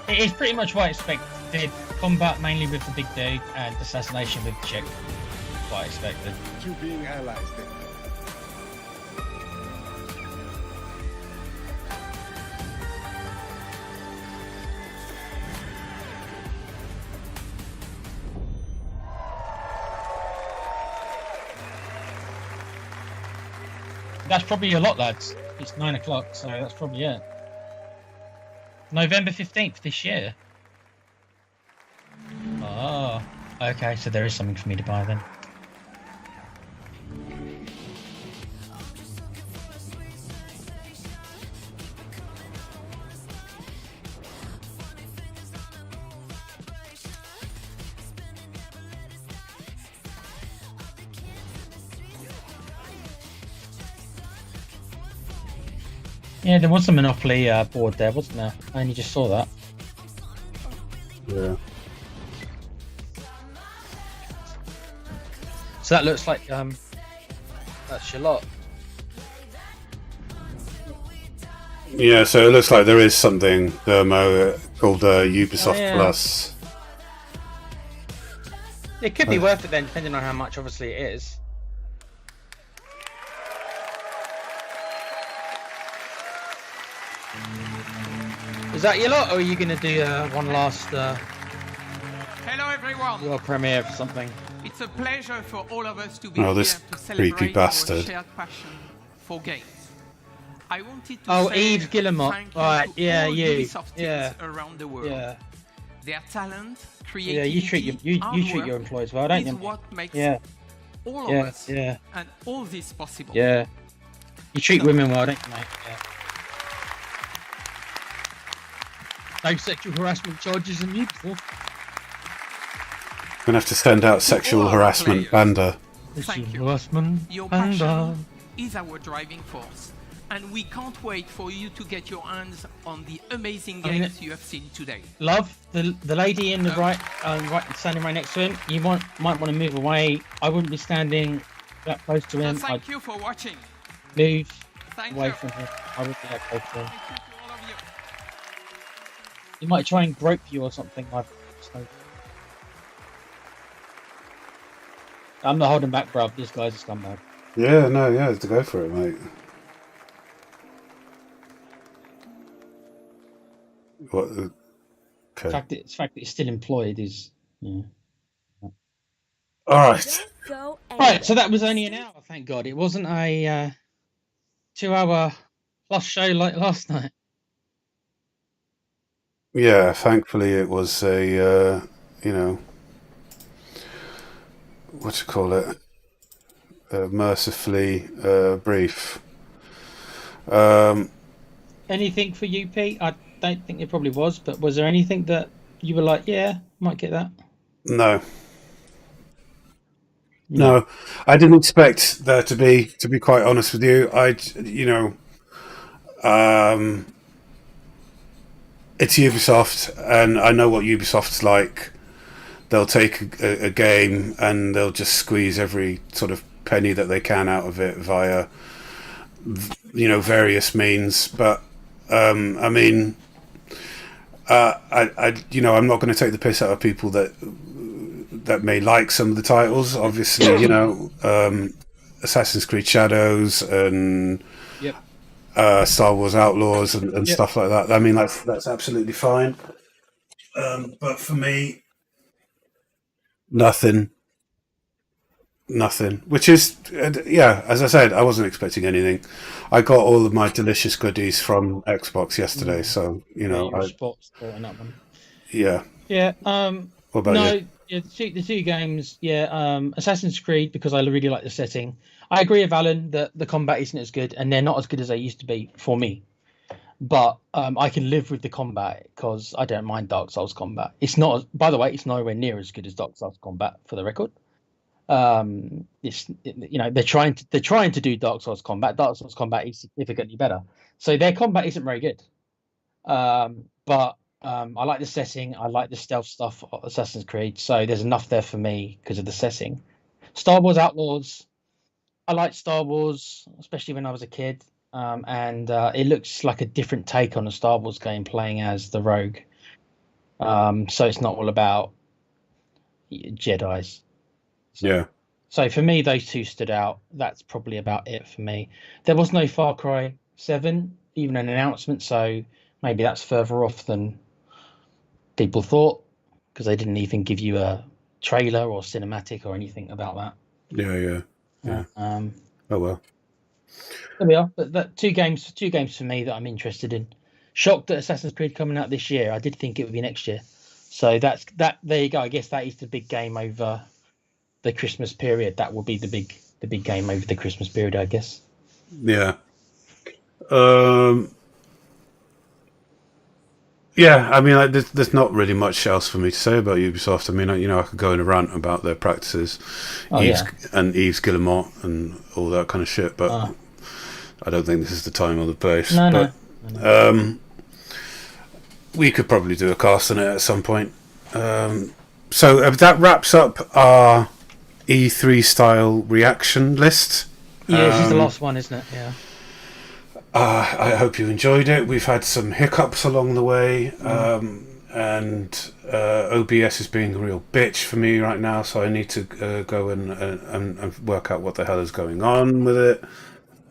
It is pretty much what I expected. Combat mainly with the big dude and assassination with the chick. What I expected. You being allies then. That's probably a lot, lads. It's 9 o'clock, so that's probably it. November 15th this year. Oh, okay, so there is something for me to buy then. Yeah, there was a Monopoly board there, wasn't there? I only just saw that. Yeah. So that looks like that's your lot. Yeah, so it looks like there is something called Ubisoft Oh, yeah. Plus. It could be worth it then, depending on how much obviously it is. Is that your lot, or are you going to do one last Hello everyone. world premiere for something? It's a pleasure for all of us to be Oh, here this to celebrate creepy our bastard. shared passion for games. I wanted to Oh, say Yves Guillemot. thank you Right, to yeah, all you. Ubisoft teams Yeah. around the world. Yeah. Their talent, creativity, Yeah, you treat you hard treat work your employees well, don't is you? what makes Yeah. all of Yeah, us yeah. and all this possible. Yeah. You treat women well, don't you, mate? Yeah. No sexual harassment charges in Ubisoft. Gonna have to send out sexual harassment banda. Thank you. Harassment Your banda. passion is our driving force, and we can't wait for you to get your hands on the amazing I mean, games you have seen today. Love, the lady in the right, standing right next to him. You might want to move away. I wouldn't be standing that close to So him. thank I'd you for watching. move Thank away you. from him. I wouldn't be that close to him. Thank you to all of you. He might try and grope you or something. I'm not holding back, bruv. This guy's a scumbag. Yeah, no, yeah, to go for it, mate. What? The Okay. fact that he's still employed is. Yeah. All right. Right, so that was only an hour, thank God. It wasn't a 2-hour plus show like last night. Yeah, thankfully it was a what you call it, mercifully brief. Anything for you, Pete? I don't think it probably was, but was there anything that you were like, yeah, might get that? No. No, I didn't expect there to be. To be quite honest with you, it's Ubisoft, and I know what Ubisoft's like. They'll take a game and they'll just squeeze every sort of penny that they can out of it via, various means. But I mean, I'm not going to take the piss out of people that may like some of the titles. Obviously, Assassin's Creed Shadows and Star Wars Outlaws and stuff like that. I mean, that's absolutely fine. But for me, nothing. Which is, as I said, I wasn't expecting anything. I got all of my delicious goodies from Xbox yesterday, so spots on that one. Yeah. Yeah. What about you? Yeah, the two games. Yeah. Assassin's Creed, because I really like the setting. I agree with Alan that the combat isn't as good, and they're not as good as they used to be for me. But I can live with the combat because I don't mind Dark Souls combat. It's not. By the way, it's nowhere near as good as Dark Souls combat, for the record. They're trying to do Dark Souls combat. Dark Souls combat is significantly better. So their combat isn't very good. But I like the setting. I like the stealth stuff of Assassin's Creed. So there's enough there for me because of the setting. Star Wars Outlaws. I liked Star Wars, especially when I was a kid. And it looks like a different take on a Star Wars game, playing as the Rogue. So it's not all about Jedis. Yeah. So for me, those two stood out. That's probably about it for me. There was no Far Cry 7, even an announcement, so maybe that's further off than people thought, because they didn't even give you a trailer or cinematic or anything about that. Yeah. Oh well. There we are. But two games for me that I'm interested in. Shocked at Assassin's Creed coming out this year. I did think it would be next year. So that's that. There you go. I guess that is the big game over the Christmas period. That will be the big game over the Christmas period, I guess. Yeah. Yeah, I mean, there's not really much else for me to say about Ubisoft. I mean, I could go in a rant about their practices, Yves Guillemot and all that kind of shit, but I don't think this is the time or the place. No. We could probably do a cast on it at some point. So that wraps up our E3 style reaction list. Yeah, this is the last one, isn't it? Yeah. I hope you enjoyed it. We've had some hiccups along the way, and OBS is being a real bitch for me right now, so I need to go and work out what the hell is going on with it.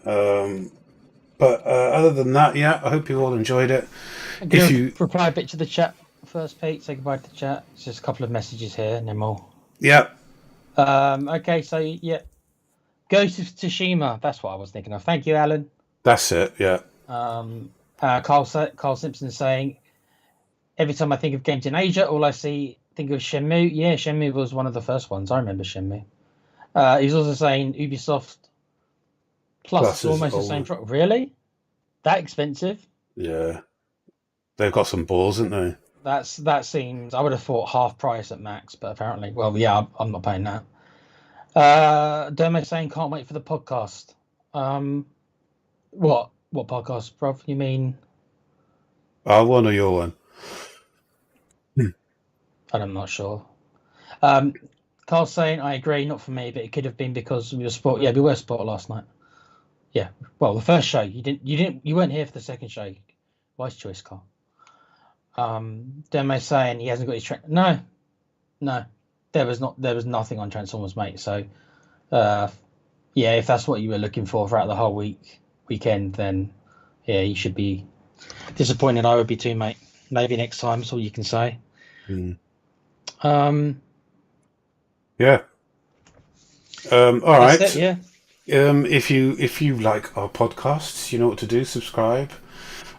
But other than that, I hope you all enjoyed it. If you reply a bit to the chat first, Pete, say goodbye to the chat. It's just a couple of messages here, and then we'll. Yeah. Okay, so Ghost of Tsushima. That's what I was thinking of. Thank you, Alan. That's it. Yeah. Carl Simpson saying, every time I think of games in Asia, all I think of Shenmue. Yeah, Shenmue was one of the first ones. I remember Shenmue. He's also saying Ubisoft Plus is almost the same. Really? That expensive? Yeah. They've got some balls, haven't they? That seems. I would have thought half price at max, but apparently, I'm not paying that. Dermo saying can't wait for the podcast. What podcast, bruv? You mean? Our one or your one? I'm not sure. Carl's saying I agree, not for me, but it could have been because we were sport. Yeah, we were sport last night. Yeah. Well, the first show you weren't here for the second show. Wise choice, Carl. Demo saying he hasn't got his No. There was nothing on Transformers, mate. So, if that's what you were looking for throughout the whole weekend, then you should be disappointed. I would be too, mate. Maybe next time. That's all you can say. Yeah. All right. That's it, If you like our podcasts, you know what to do. Subscribe.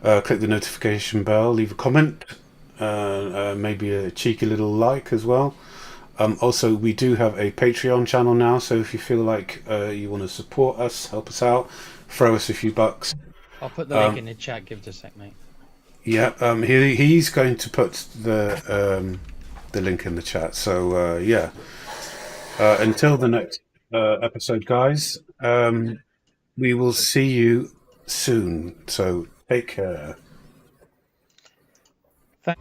Click the notification bell. Leave a comment. maybe a cheeky little like as well. Also, we do have a Patreon channel now, so if you feel like you want to support us, help us out, throw us a few bucks. I'll put the link in the chat. Give it a sec, mate. Yeah, he's going to put the link in the chat. So yeah, until the next episode, guys, we will see you soon. So take care. Thank